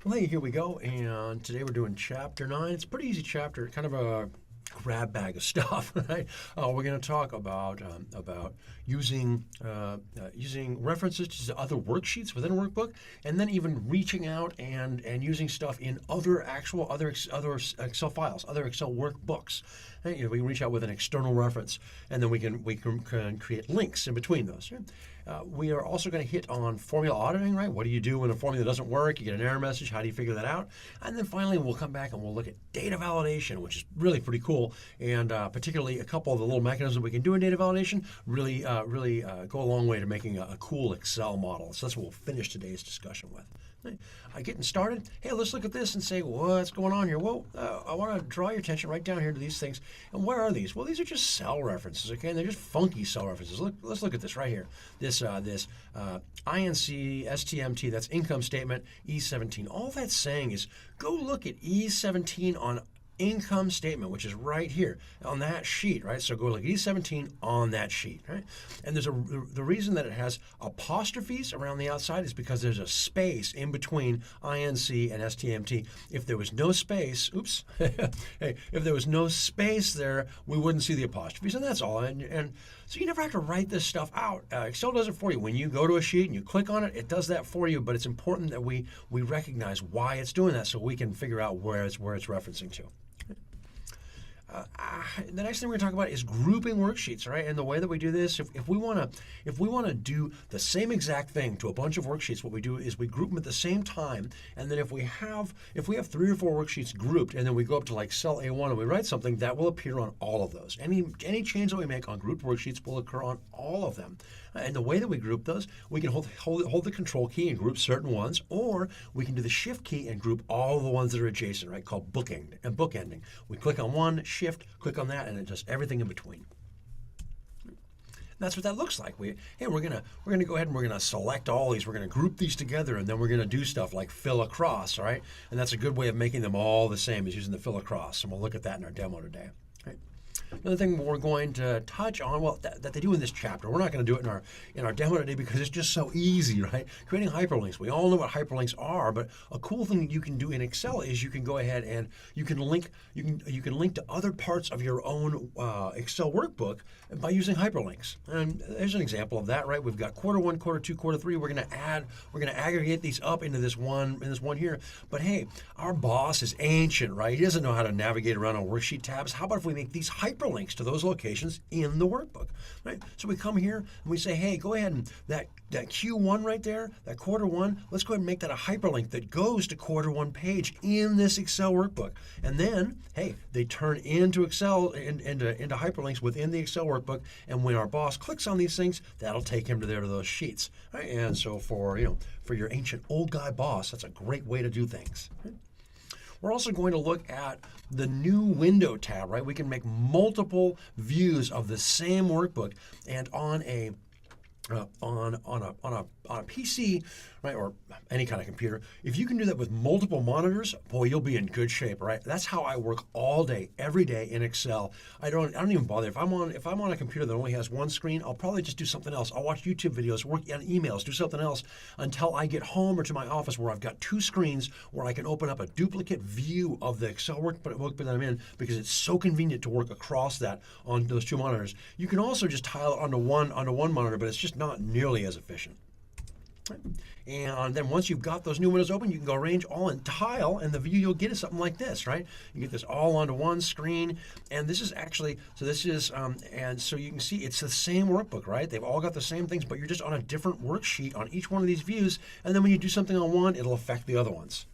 Well, hey, here we go, and today we're doing Chapter 9. It's a pretty easy chapter, kind of a grab bag of stuff. Right? We're going to talk about using references to other worksheets within a workbook, and then even reaching out and using stuff in other Excel files, other Excel workbooks. And, we can reach out with an external reference, and then we can create links in between those. Right? We are also going to hit on formula auditing, right? What do you do when a formula doesn't work? You get an error message. How do you figure that out? And then finally, we'll come back and we'll look at data validation, which is really pretty cool. And particularly a couple of the little mechanisms we can do in data validation really go a long way to making a cool Excel model. So that's what we'll finish today's discussion with. Getting started, hey, let's look at this and say, what's going on here? Well, I want to draw your attention right down here to these things. And what are these? Well, these are just cell references, okay? And they're just funky cell references. Let's look at this right here. This INC STMT, that's income statement, E17. All that's saying is go look at E17 on income statement, which is right here on that sheet, right? So go look at E17 on that sheet, right? And there's the reason that it has apostrophes around the outside is because there's a space in between INC and STMT. If there was no space, oops, hey, if there was no space there, we wouldn't see the apostrophes, and that's all. And so you never have to write this stuff out. Excel does it for you. When you go to a sheet and you click on it, it does that for you, but it's important that we recognize why it's doing that so we can figure out where it's referencing to. The next thing we're going to talk about is grouping worksheets, right? And the way that we do this, if we want to do the same exact thing to a bunch of worksheets, what we do is we group them at the same time, and then if we have 3 or 4 worksheets grouped, and then we go up to like cell A1 and we write something, that will appear on all of those. Any change that we make on grouped worksheets will occur on all of them. And the way that we group those, we can hold the control key and group certain ones, or we can do the shift key and group all the ones that are adjacent, right? Called bookending. We click on one, shift, click on that, and it does everything in between. That's what that looks like. We're gonna go ahead and we're gonna select all these. We're gonna group these together, and then we're gonna do stuff like fill across, all right? And that's a good way of making them all the same, is using the fill across. And we'll look at that in our demo today. Right? Another thing we're going to touch on, well, that they do in this chapter. We're not going to do it in our demo today because it's just so easy, right? Creating hyperlinks. We all know what hyperlinks are, but a cool thing that you can do in Excel is you can go ahead and you can link to other parts of your own Excel workbook by using hyperlinks. And there's an example of that, right? We've got quarter 1, quarter 2, quarter 3. We're going to aggregate these up into this one here. But hey, our boss is ancient, right? He doesn't know how to navigate around on worksheet tabs. How about if we make these hyperlinks to those locations in the workbook, right? So we come here and we say, hey, go ahead and that Q1 right there, that quarter 1, let's go ahead and make that a hyperlink that goes to quarter 1 page in this Excel workbook. And then, hey, they turn into Excel, into hyperlinks within the Excel workbook. And when our boss clicks on these things, that'll take him to those sheets. Right? And so for your ancient old guy boss, that's a great way to do things. Right? We're also going to look at the new window tab, right? We can make multiple views of the same workbook, and on a PC, right, or any kind of computer, if you can do that with multiple monitors, boy, you'll be in good shape, right? That's how I work all day, every day in Excel. I don't even bother. If I'm on a computer that only has one screen, I'll probably just do something else. I'll watch YouTube videos, work on emails, do something else until I get home or to my office where I've got 2 screens where I can open up a duplicate view of the Excel workbook that I'm in, because it's so convenient to work across that on those 2 monitors. You can also just tile it onto one monitor, but it's just not nearly as efficient. And then once you've got those new windows open, you can go arrange all in tile, and the view you'll get is something like this, right? You get this all onto one screen, and this is actually, and so you can see it's the same workbook, right? They've all got the same things, but you're just on a different worksheet on each one of these views, and then when you do something on one, it'll affect the other ones.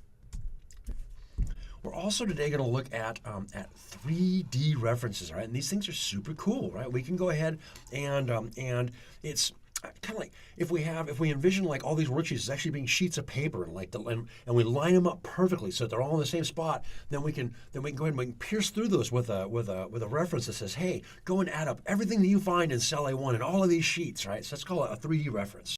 We're also today going to look at 3D references, right? And these things are super cool, right? We can go ahead and it's kind of like if we envision like all these worksheets as actually being sheets of paper, and and we line them up perfectly so that they're all in the same spot, then we can go ahead and we can pierce through those with a reference that says, hey, go and add up everything that you find in cell A1 in all of these sheets, right? So let's call it a 3D reference.